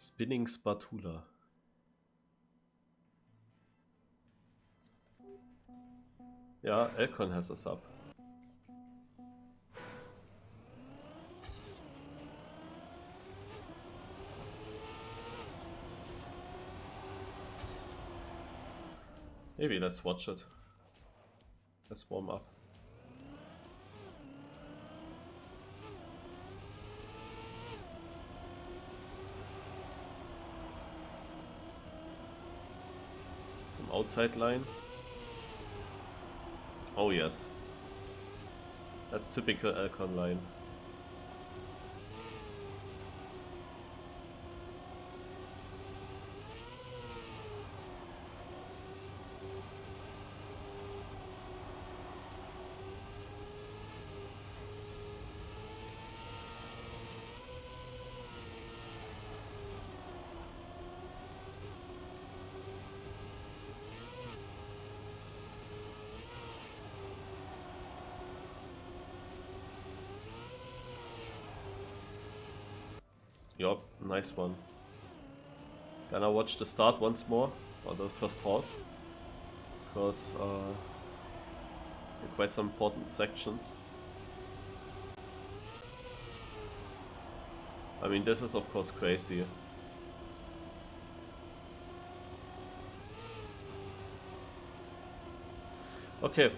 Spinning spatula. Yeah, Elcon has a sub. Maybe let's watch it. Let's warm up. Some outside line. Oh yes. That's typical Elcon line. Yup, nice one. Gonna watch the start once more, or the first halt, because quite some important sections. I mean, this is of course crazy. Okay.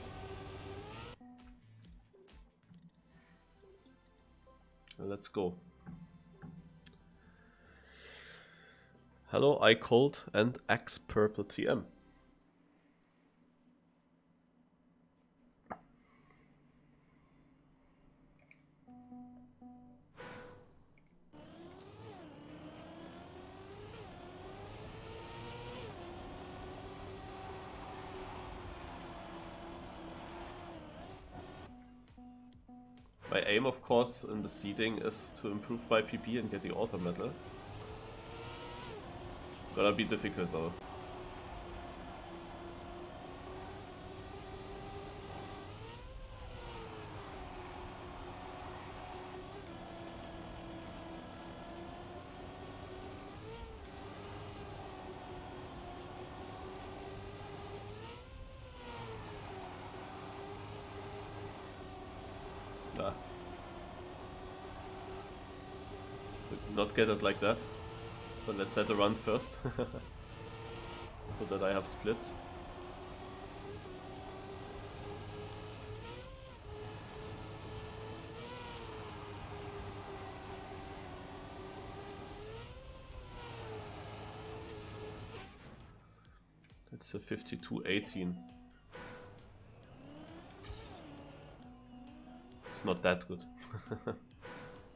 Let's go. Hello, I Cold and X Purple TM. My aim, of course, in the seeding is to improve my PP and get the author medal. Gonna be difficult though. Ah. Would not get it like that. But let's set a run first. So that I have splits. It's a 52-18. It's not that good.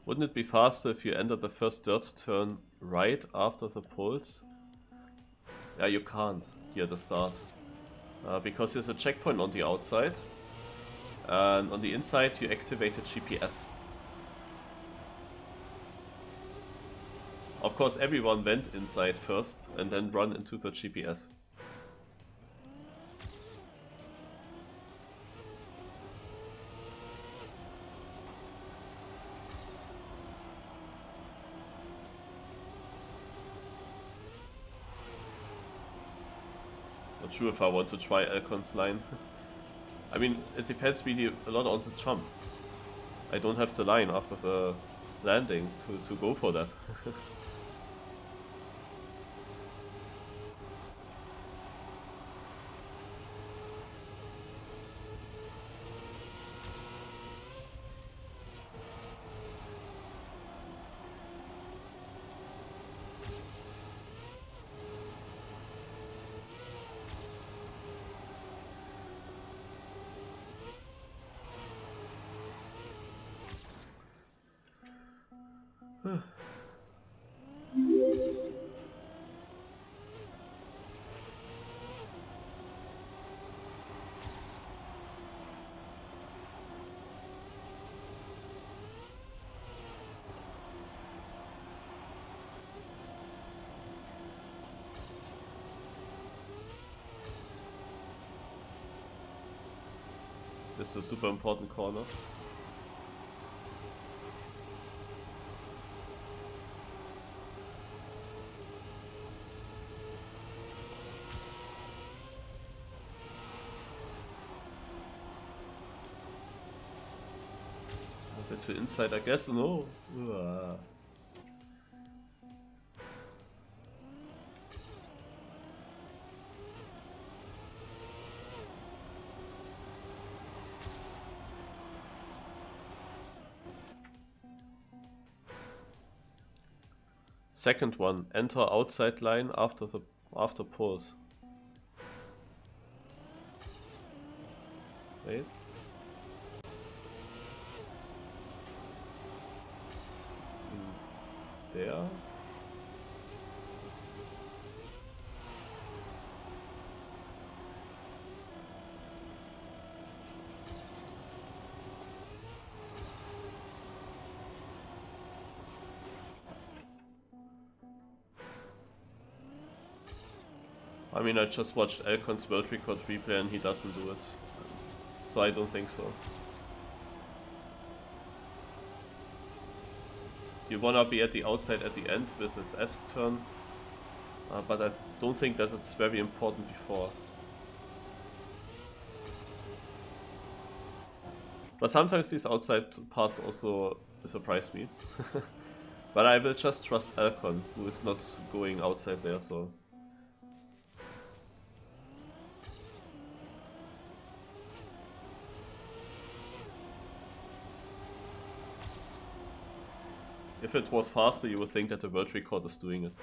Wouldn't it be faster if you entered the first dirt turn right after the poles? Yeah, you can't here at the start. Because there's a checkpoint on the outside. And on the inside you activate the GPS. Of course everyone went inside first and then run into the GPS. Not sure if I want to try Elcon's line. I mean, it depends really a lot on the jump. I don't have the line after the landing to go for that. This is a super important corner. to inside, I guess. No. Second one, enter outside line after pulse. Wait. There. I mean, I just watched Elcon's world record replay and he doesn't do it. So I don't think so. You wanna be at the outside at the end with this S turn, but I don't think that it's very important before. But sometimes these outside parts also surprise me. But I will just trust Elcon, who is not going outside there, so... If it was faster, you would think that the world record is doing it.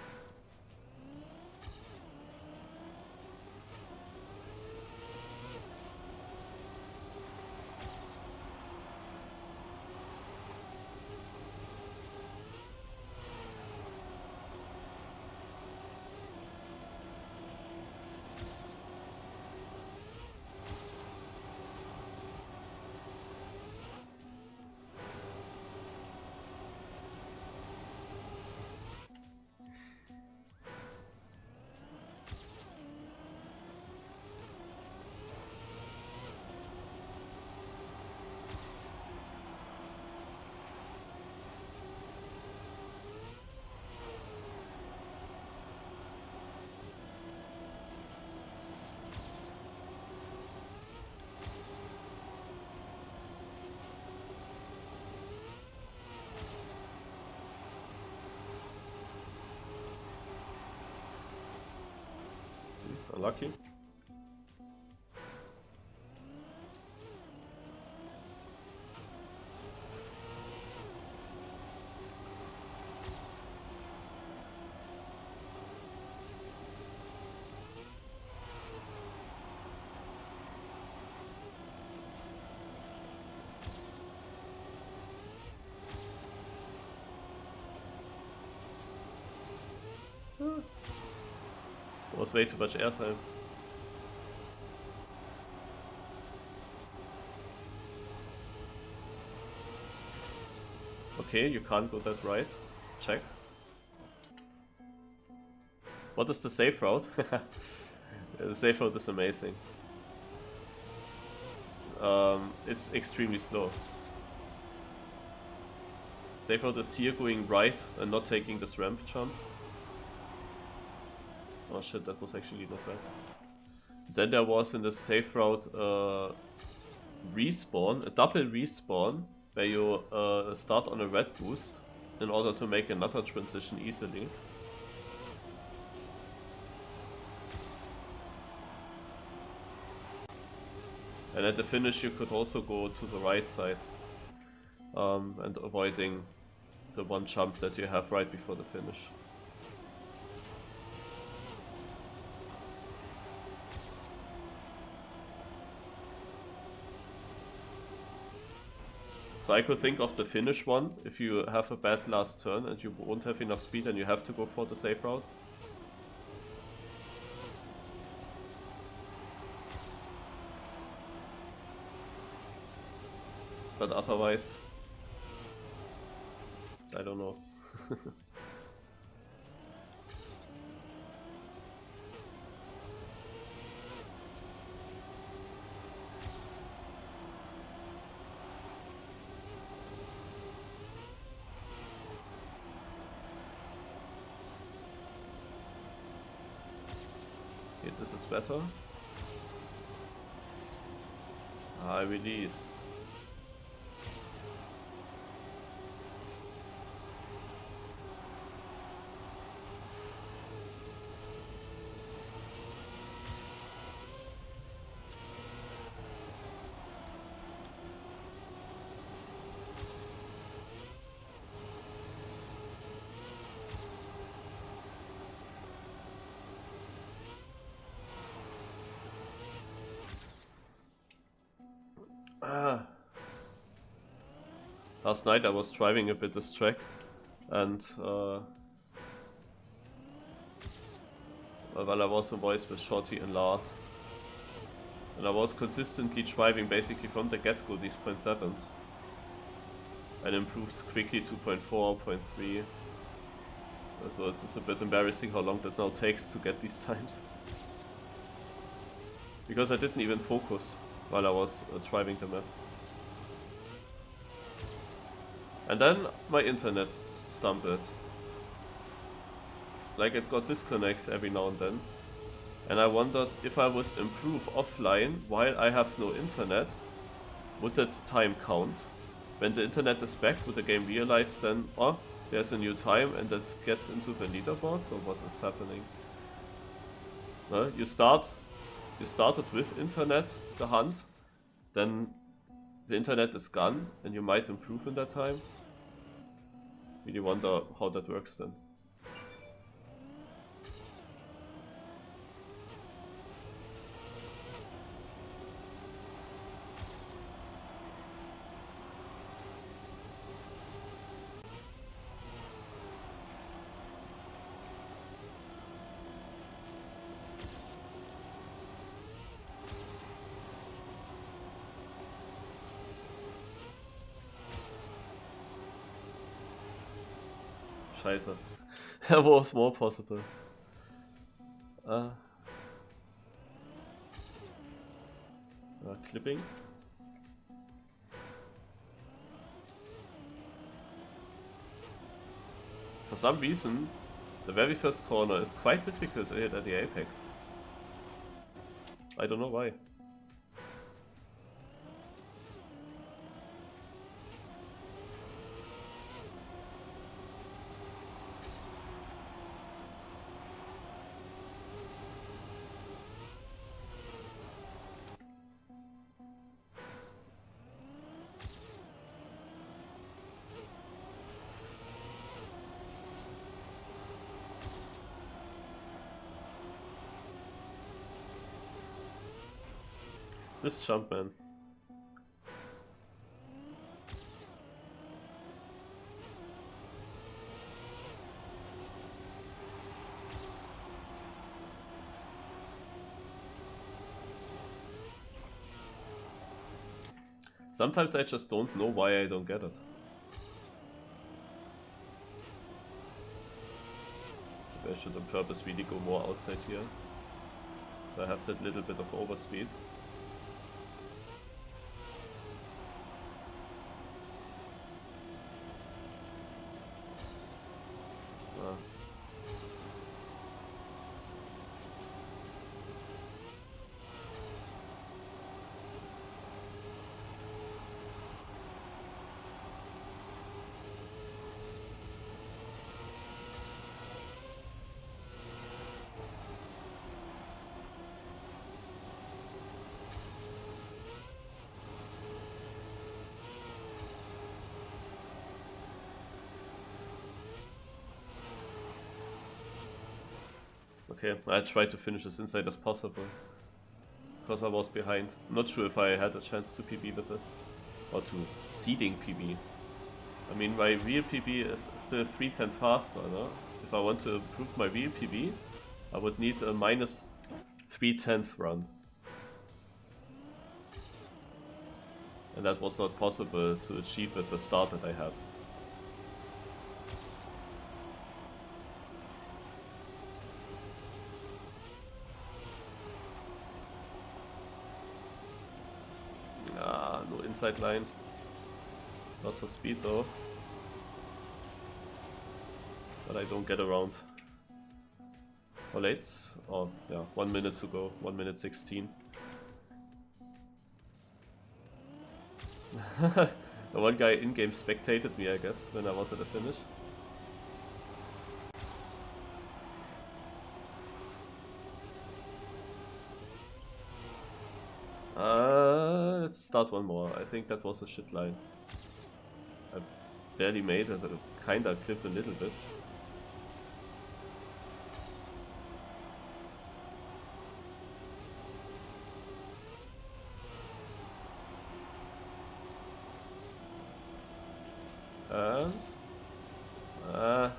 Unlucky. Was way too much airtime. Okay, you can't go that right. Check. What is the safe route? The safe route is amazing. It's extremely slow. Safe route is here going right and not taking this ramp jump. Oh shit, that was actually not bad. Then there was in the safe route respawn, a double respawn, where you start on a red boost in order to make another transition easily. And at the finish you could also go to the right side and avoiding the one jump that you have right before the finish. So I could think of the finish one, if you have a bad last turn and you won't have enough speed and you have to go for the safe route. But otherwise, I don't know. Okay, this is better. I released. Last night I was driving a bit this track, and while I was in voice with Shorty and Lars, and I was consistently driving basically from the get-go these 0.7s, and improved quickly to 0.4, 0.3. So it's just a bit embarrassing how long that now takes to get these times. Because I didn't even focus while I was driving the map. And then my internet stumbled. Like it got disconnects every now and then. And I wondered if I would improve offline while I have no internet, would that time count? When the internet is back, would the game realize then, oh, there's a new time and that gets into the leaderboards, or what is happening? No, you started with internet, the hunt, then the internet is gone and you might improve in that time. Really wonder how that works then. Scheiße. There was more possible. Clipping. For some reason, the very first corner is quite difficult to hit at the apex. I don't know why. This jump, man. Sometimes I just don't know why I don't get it. Maybe I should on purpose really go more outside here. So I have that little bit of overspeed. Okay, I tried to finish as inside as possible, because I was behind. I'm not sure if I had a chance to PB with this, or to seeding PB. I mean, my real PB is still 3/10 faster, no? If I want to improve my real PB, I would need a minus 3/10 run. And that was not possible to achieve with the start that I had. No inside line. Lots of speed though. But I don't get around. Or late? Oh yeah, 1 minute to go. 1 minute 16. The one guy in-game spectated me, I guess, when I was at the finish. Let's start one more. I think that was a shit line. I barely made it. I kinda clipped a little bit. I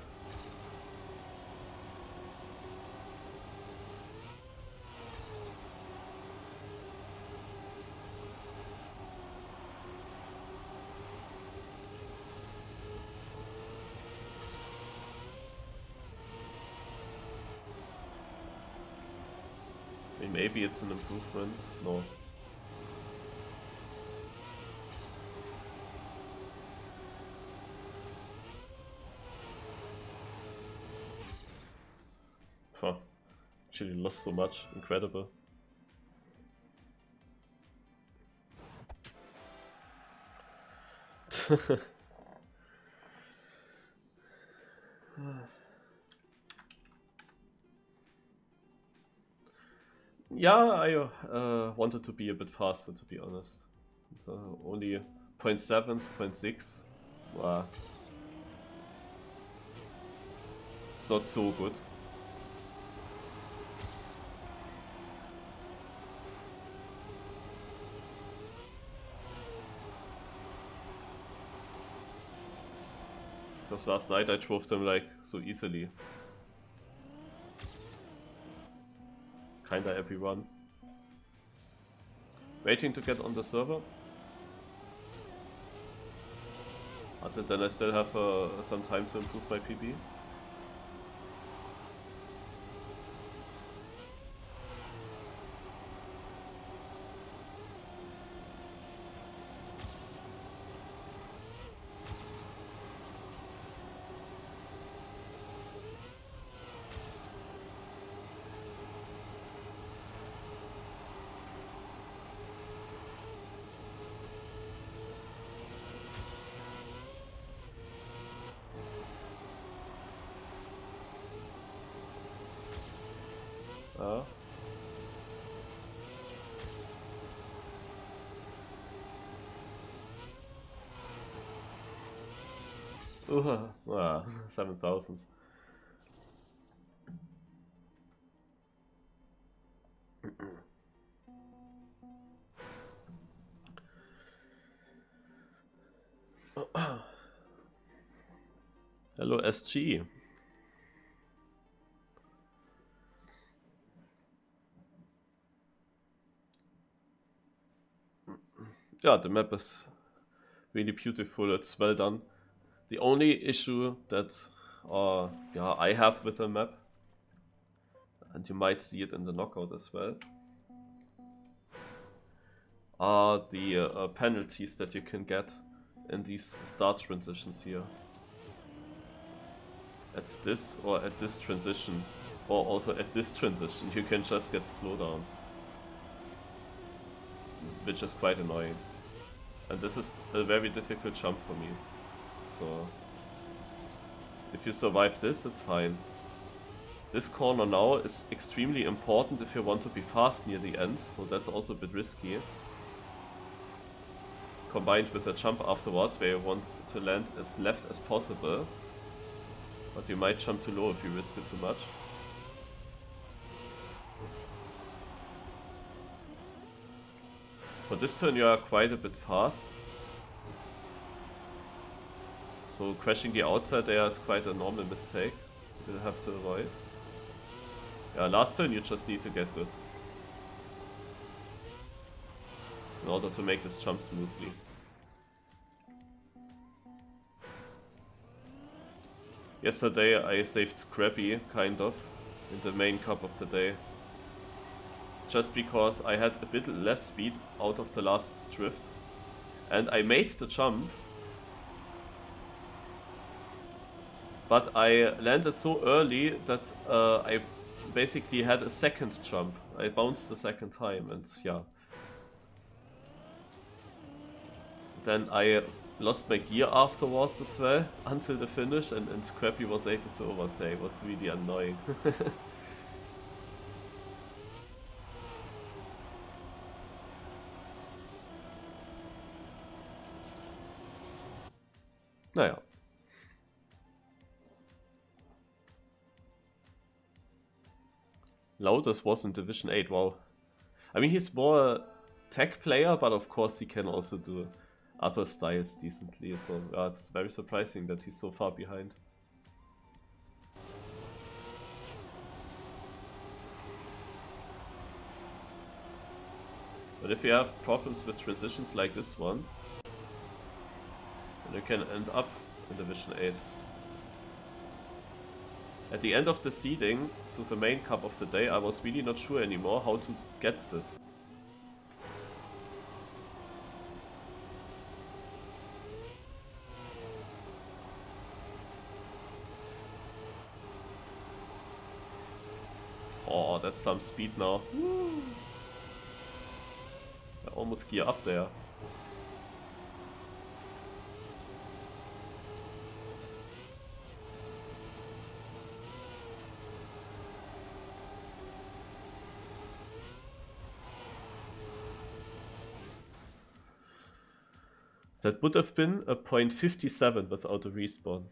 mean, maybe it's an improvement. No. Huh. Actually lost so much. Incredible. Yeah, I wanted to be a bit faster, to be honest. So only 0.7s, 0.6. It's not so good. Because last night I drove them like so easily. Kinda every run. Waiting to get on the server. Until then I still have some time to improve my PB. Wow, 7,000. Hello SG. Yeah, the map is really beautiful, it's well done. The only issue that yeah, I have with the map, and you might see it in the knockout as well, are the penalties that you can get in these start transitions here. At this or at this transition, or also at this transition, you can just get slowdown, which is quite annoying. And this is a very difficult jump for me, so if you survive this, it's fine. This corner now is extremely important if you want to be fast near the end, so that's also a bit risky. Combined with a jump afterwards where you want to land as left as possible, but you might jump too low if you risk it too much. For this turn you are quite a bit fast, so crashing the outside there is quite a normal mistake you'll have to avoid. Yeah, last turn you just need to get good in order to make this jump smoothly. Yesterday I saved Scrappy, kind of, in the main cup of the day. Just because I had a bit less speed out of the last drift. And I made the jump. But I landed so early that I basically had a second jump. I bounced the second time and yeah. Then I lost my gear afterwards as well, until the finish, and Scrappy was able to overtake. It was really annoying. Naja. Loudest was in Division 8, wow. I mean, he's more a tech player, but of course he can also do other styles decently, so it's very surprising that he's so far behind. But if you have problems with transitions like this one, then you can end up in Division 8. At the end of the seeding to the main cup of the day, I was really not sure anymore how to get this. Oh, that's some speed now. I almost gear up there. That would have been a .57 without a respawn.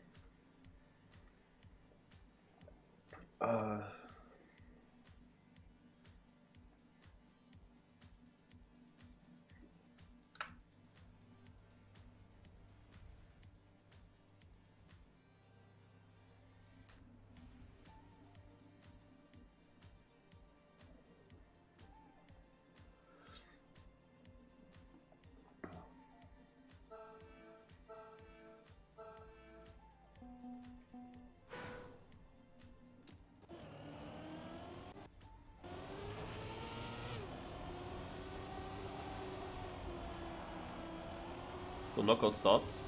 So knockout starts.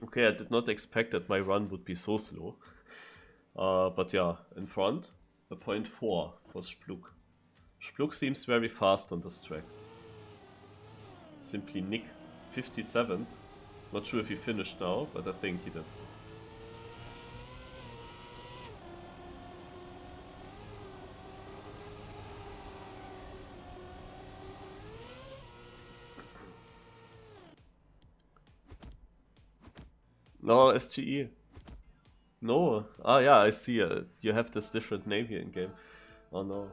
Okay, I did not expect that my run would be so slow. But yeah, in front, a .4 for Spluk. Spluk seems very fast on this track. Simply Nick, 57th. Not sure if he finished now, but I think he did. No, SGE. No. Ah, yeah, I see. You have this different name here in game. Oh no.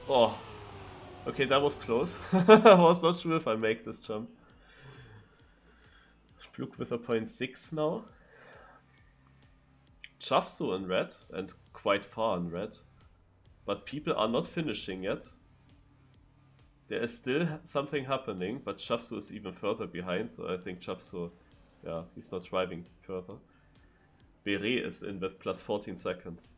Oh. Okay, that was close. I was not sure if I make this jump. Spluk with a .6 now. Chafsu in red, and quite far in red. But people are not finishing yet. There is still something happening, but Chafsu is even further behind, so I think Chafsu, yeah, he's not driving further. Beret is in with plus 14 seconds.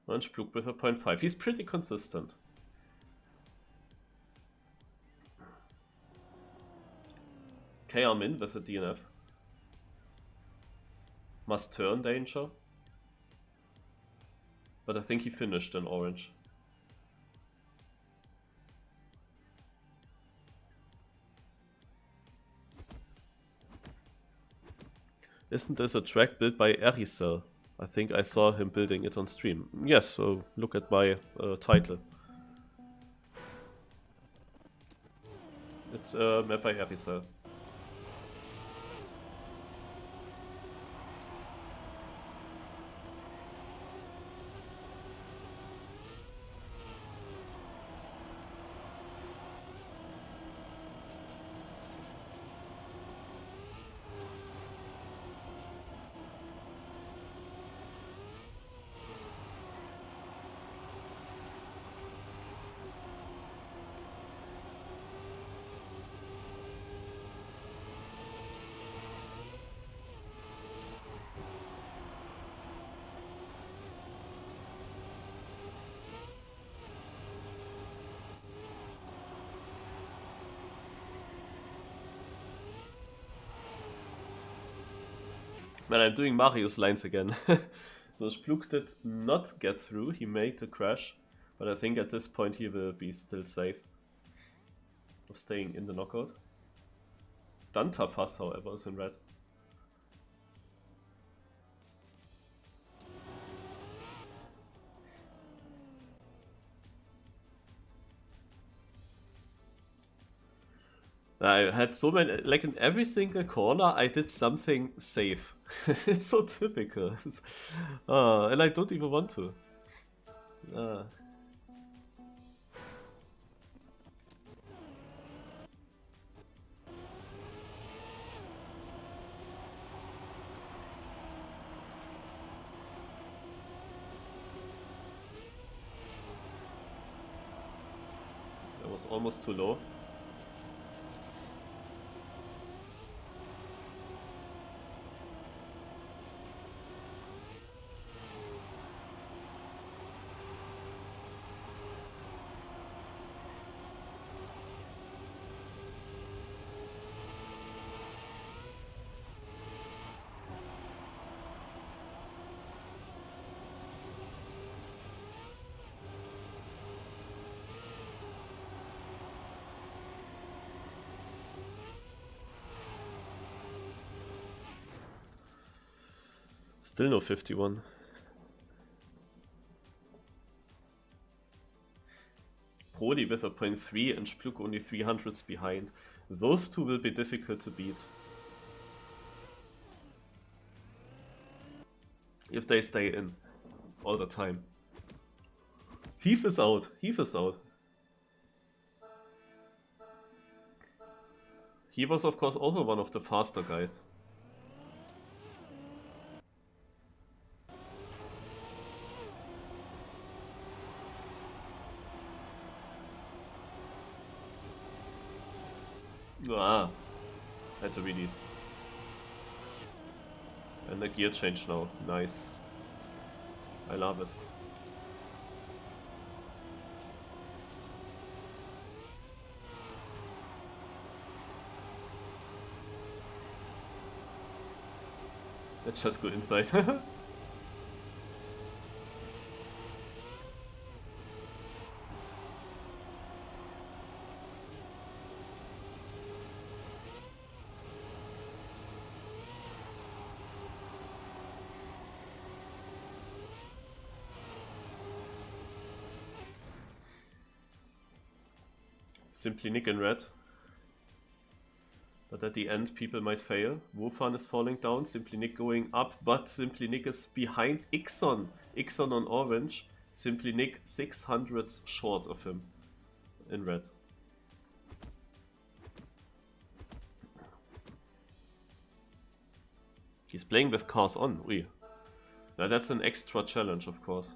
Orange Pluk with a 0.5. He's pretty consistent. KR Min with a DNF. Must turn danger. But I think he finished in orange. Isn't this a track built by Ericel? I think I saw him building it on stream. Yes, so look at my title. It's made by Ericel. Man, I'm doing Mario's lines again. So Spluk did not get through, he made the crash, but I think at this point he will be still safe of staying in the knockout. Dantafas, however, is in red. I had so many, like in every single corner I did something safe. It's so typical. And I don't even want to. That was almost too low. Still no 51. Brody with a 0.3 and Spluk only 300s behind. Those two will be difficult to beat. If they stay in all the time. Heath is out. Heath is out. He was of course also one of the faster guys. Ah, had to release. And the gear change now. Nice. I love it. Let's just go inside. Simply Nick in red. But at the end people might fail. Wofan is falling down, Simply Nick going up, but Simply Nick is behind Ixon. Ixon on orange. Simply Nick 600s short of him in red. He's playing with cars on. Ui. Now that's an extra challenge, of course.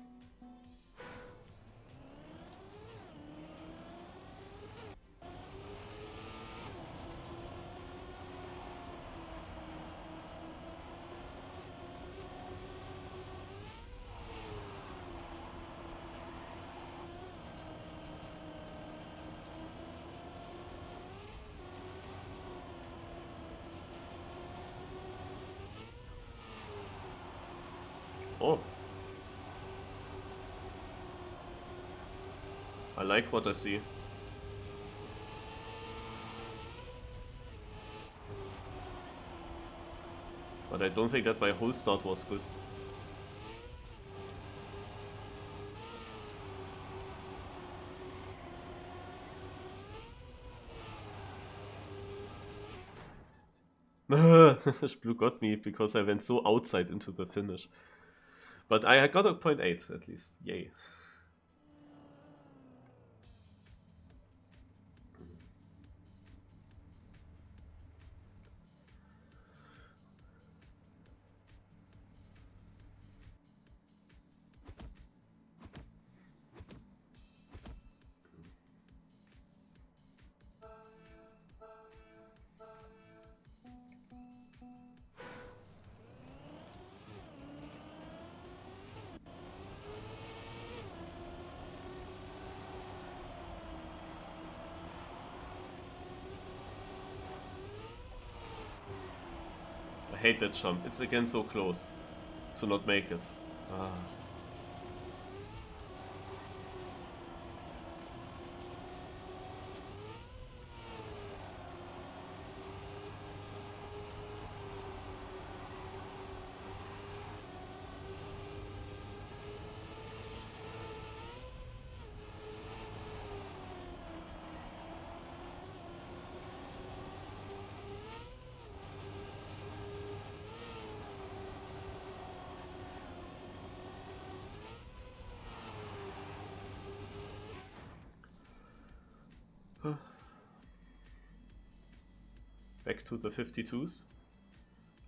Oh. I like what I see. But I don't think that my whole start was good. Blue got me because I went so outside into the finish. But I got a 0.8 at least. Yay. I hate that jump. It's again so close to not make it. Ah. Back to the 52s.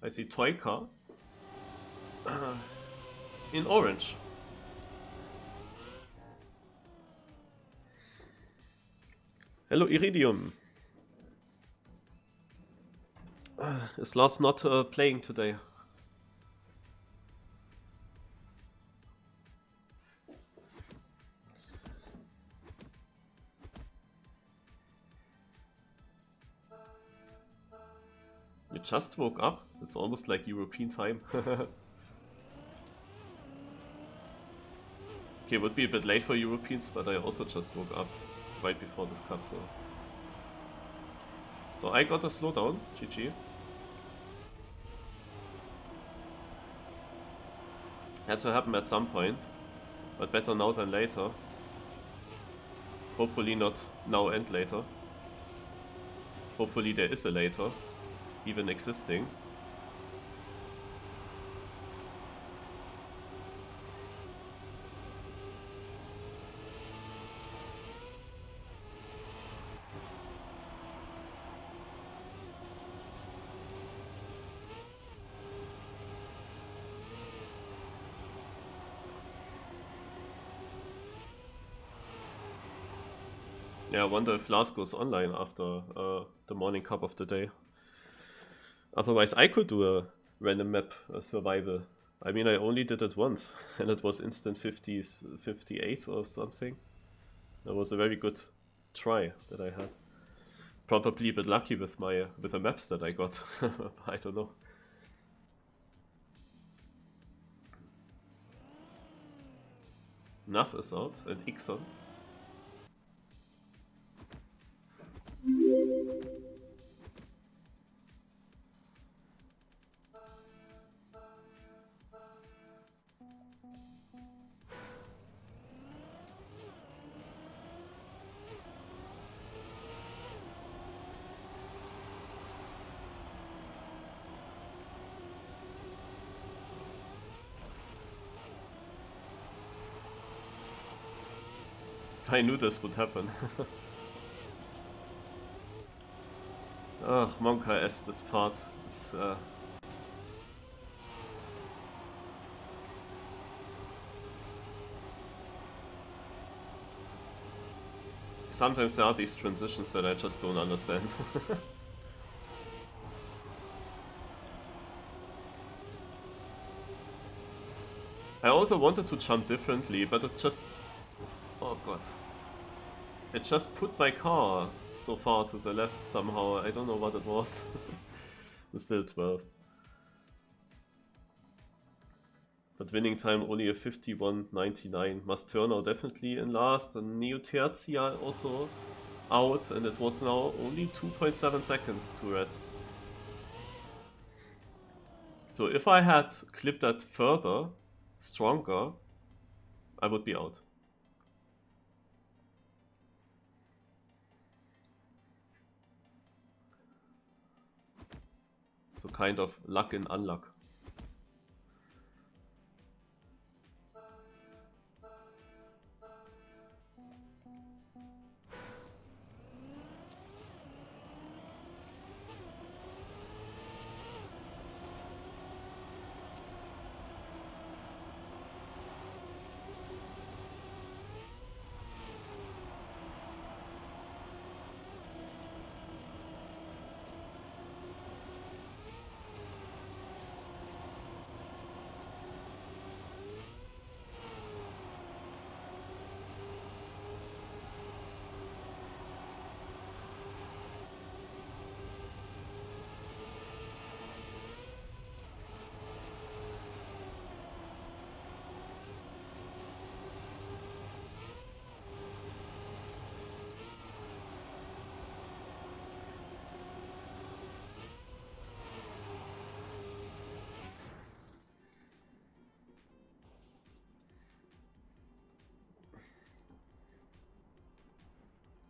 I see toy car in orange. Hello Iridium. Is Lars not playing today? You just woke up? It's almost like European time. Okay, would be a bit late for Europeans, but I also just woke up right before this cup, so I got a slowdown, GG. Had to happen at some point, but better now than later. Hopefully not now and later. Hopefully there is a later, even existing. Yeah, I wonder if Lars goes online after the morning cup of the day. Otherwise I could do a random map survival. I mean, I only did it once and it was instant 50s, 58 or something. That was a very good try that I had. Probably a bit lucky with the maps that I got. I don't know. Nath is out and Ixon. I knew this would happen. Ugh, Monka S, this part is sometimes there are these transitions that I just don't understand. I also wanted to jump differently, but it just... Oh god. It just put my car so far to the left somehow. I don't know what it was. It's still 12. But winning time only a 51.99. Masterno definitely in last, and Neo Tertia also out, and it was now only 2.7 seconds to red. So if I had clipped that further, stronger, I would be out. So kind of luck in unluck.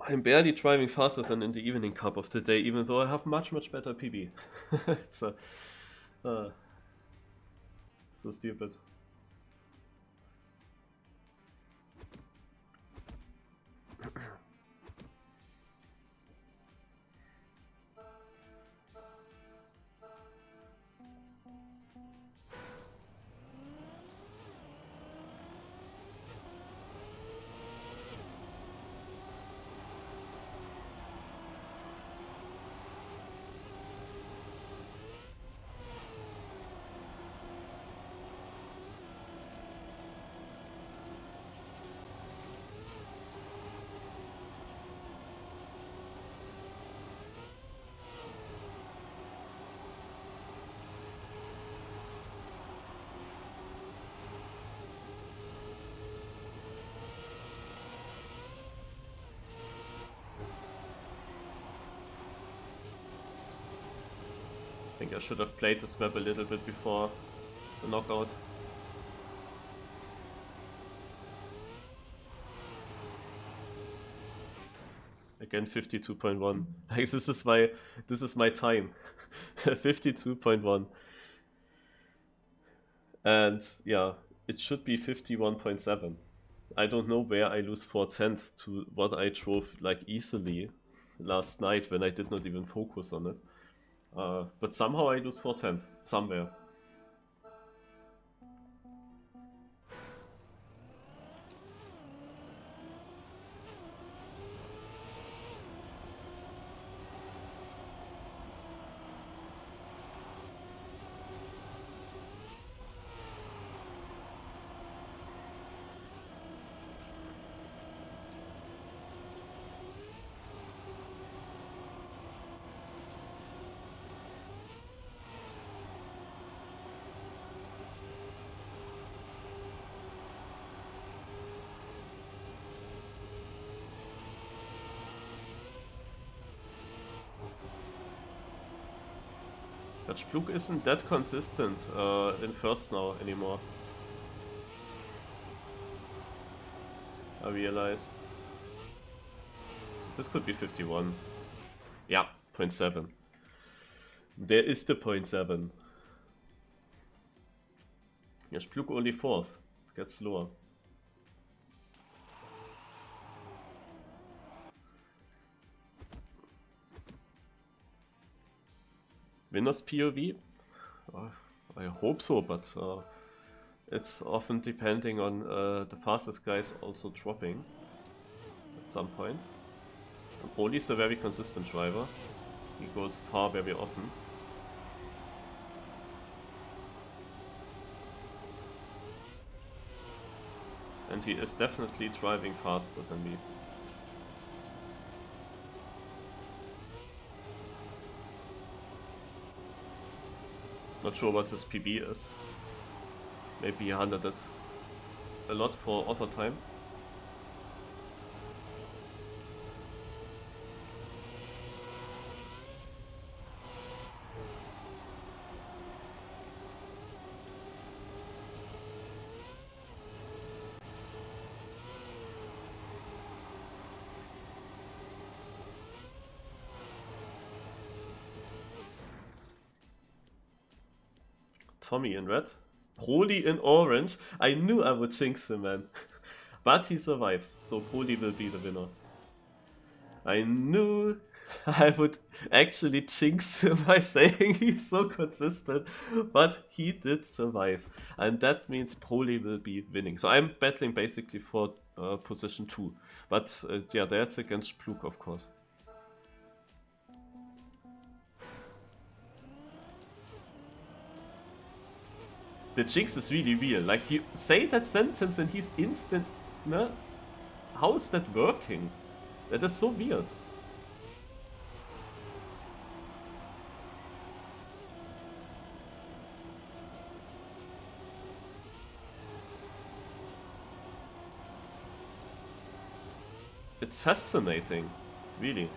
I'm barely driving faster than in the evening cup of the day, even though I have much better PB. It's so stupid. I think I should have played this map a little bit before the knockout. Again, 52.1. Like, this is my time. 52.1. And yeah, it should be 51.7. I don't know where I lose 4/10 to what I drove like easily last night when I did not even focus on it. But somehow I lose 4/10 somewhere. But Spluk isn't that consistent in first now anymore. I realize. This could be 51. Yeah, 0.7. There is the 0.7. Yeah, Spluk only fourth. It gets slower. Winner's POV? I hope so, but it's often depending on the fastest guys also dropping at some point. And Broly is a very consistent driver. He goes far very often. And he is definitely driving faster than me. Not sure what his PB is. Maybe he hunted it a lot for author time. Tommy in red. Broly in orange. I knew I would jinx him, man. But he survives, so Broly will be the winner. I knew I would actually jinx him by saying he's so consistent, but he did survive. And that means Broly will be winning. So I'm battling basically for position 2. But yeah, that's against Pluk, of course. The jinx is really real. Like, you say that sentence and he's instant. No? How is that working? That is so weird. It's fascinating, really.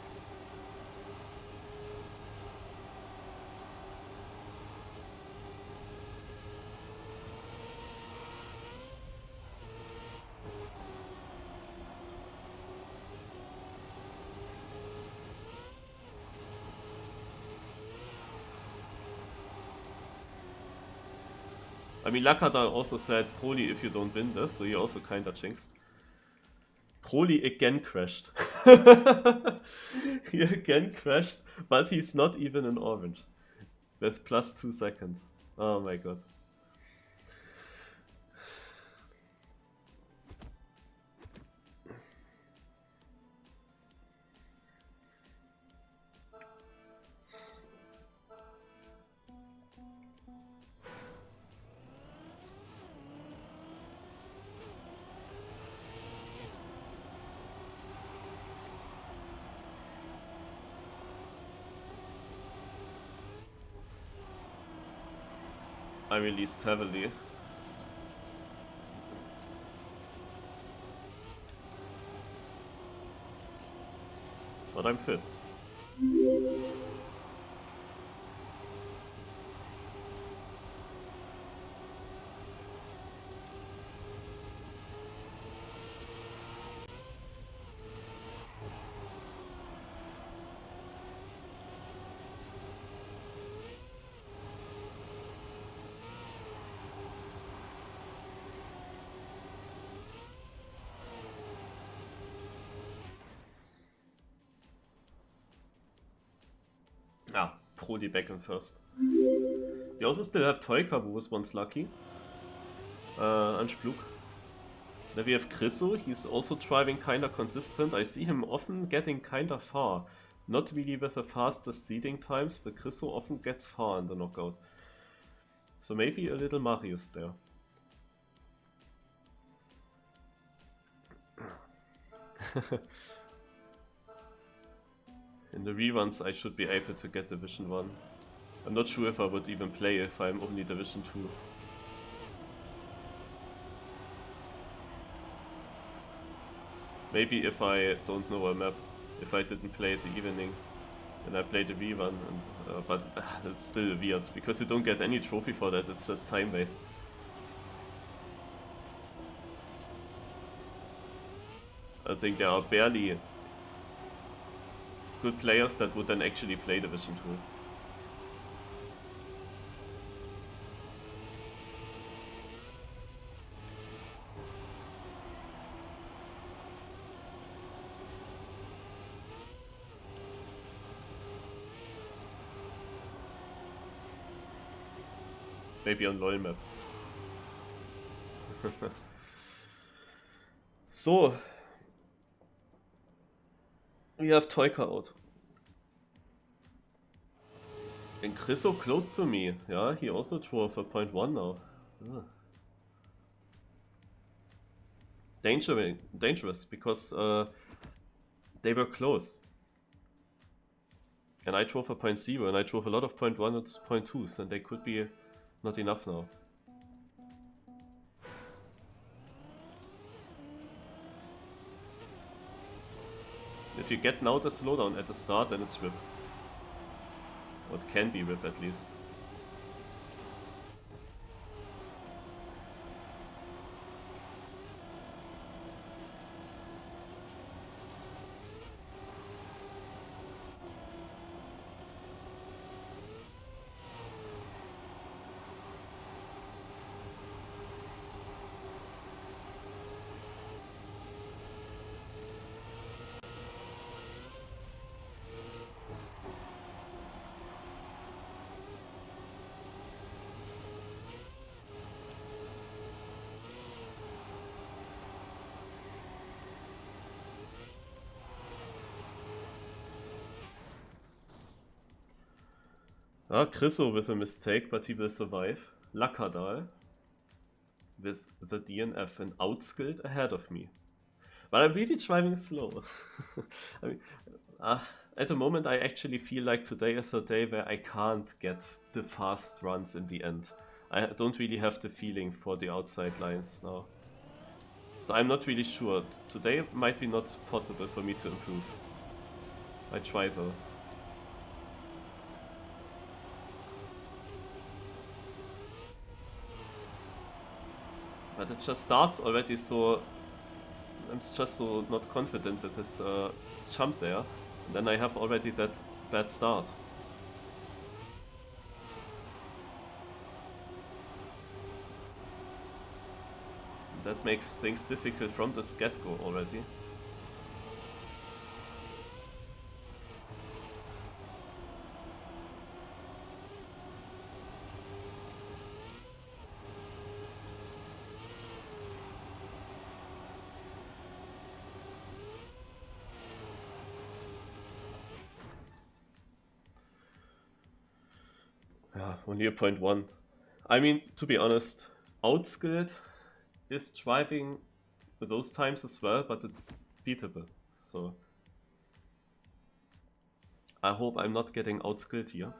I mean, Lakada also said, Broly, if you don't win this, so he also kinda jinxed. Broly again crashed. He again crashed, but he's not even in orange. With plus 2 seconds. Oh my god. I released heavily. But I'm 5th. Ah, Broly back in first. We also still have Toika, who was once lucky. And Spluk. Then we have Chriso, he's also driving kinda consistent. I see him often getting kinda far. Not really with the fastest seeding times, but Chriso often gets far in the knockout. So maybe a little Marius there. In the reruns I should be able to get Division 1. I'm not sure if I would even play if I'm only Division 2. Maybe if I don't know a map, if I didn't play it the evening, and I played the rerun, and, but it's still weird, because you don't get any trophy for that, it's just time waste. I think there are barely good players that would then actually play Division 2. Maybe on LoL map. So. We have Toika out. And Chriso close to me. Yeah, he also drew for 0.1 now. Ah. Dangerous, because they were close. And I drove a 0.0, and I drove a lot of 0.1 and 0.2s, and they could be not enough now. If you get now the slowdown at the start, then it's whip. Or it can be whip at least. Ah, Chriso with a mistake, but he will survive. Lakadal with the DNF and outskilled ahead of me. But I'm really driving slow. I mean, at the moment I actually feel like today is a day where I can't get the fast runs in the end. I don't really have the feeling for the outside lines now. So I'm not really sure. Today might be not possible for me to improve. I try though. But it just starts already so... I'm just so not confident with this jump there. And then I have already that bad start. That makes things difficult from the get-go already. Yeah, only a 0.1. I mean, to be honest, outskilled is driving those times as well, but it's beatable. So I hope I'm not getting outskilled here.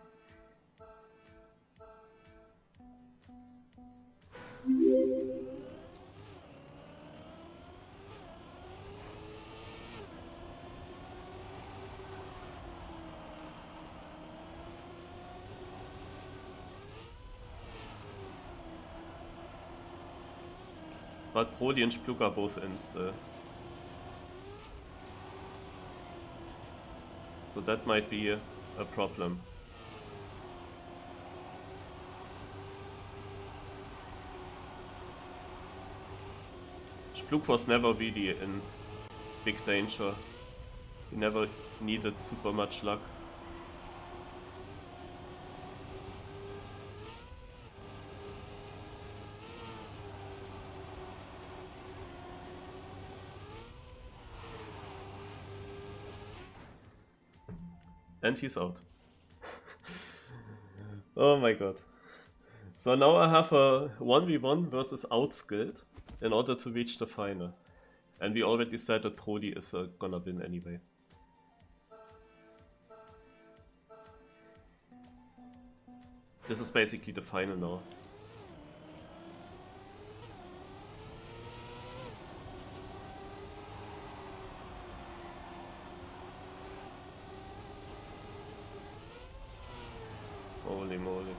But Broly and Spluk are both in still. So that might be a problem. Spluk was never really in big danger. He never needed super much luck. And he's out. Oh my god. So now I have a 1v1 versus outskilled in order to reach the final. And we already said that Broly is gonna win anyway. This is basically the final now. Holy moly.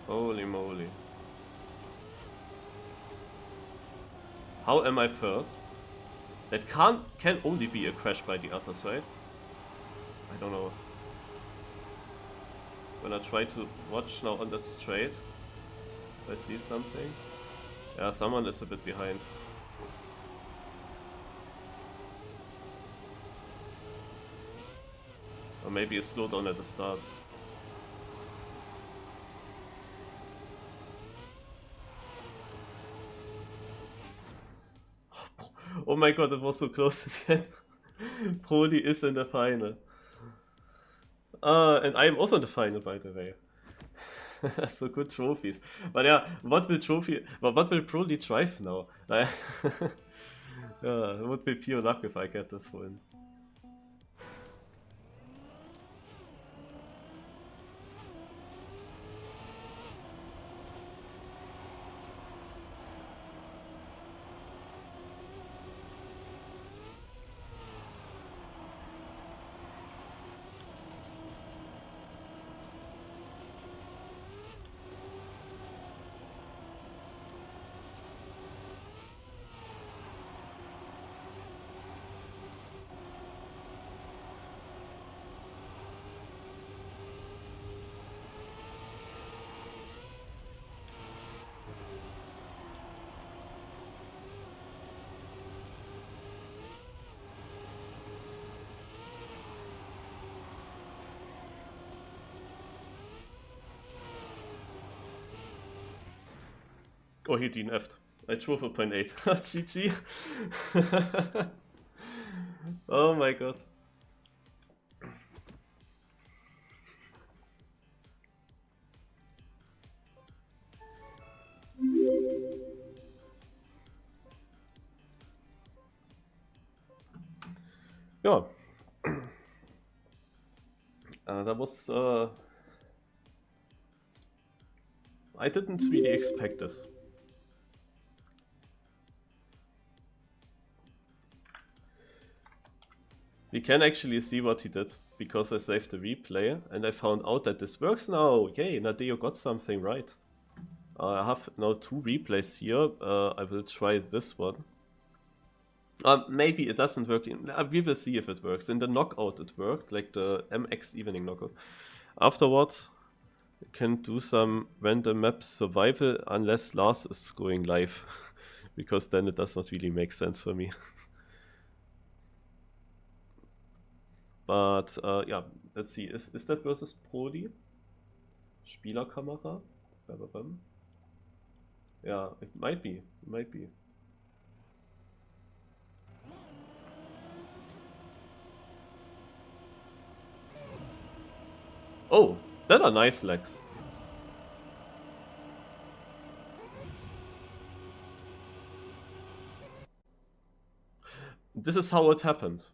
Holy moly. How am I first? That can only be a crash by the others, right? I don't know. When I try to watch now on that straight, if I see something. Yeah, someone is a bit behind. Or maybe a slowdown at the start. Oh my god, it was so close again. Broly is in the final. And I am also in the final, by the way. So good trophies. But yeah, what will Broly drive now? Yeah, it would be pure luck if I get this win. Oh, he DNF'd. I drove a 0.8. GG. Oh my god. Ja. That was... I didn't really expect this. We can actually see what he did, because I saved the replay, and I found out that this works now. Yay, Nadeo got something right. I have now 2 replays here. I will try this one. Maybe it doesn't work. We will see if it works. In the knockout it worked, like the MX evening knockout. Afterwards, you can do some random map survival unless Lars is going live. Because then it does not really make sense for me. But yeah, let's see. Is that versus Prodi? Spielerkamera? Yeah, it might be. It might be. Oh, that are nice legs. This is how it happened.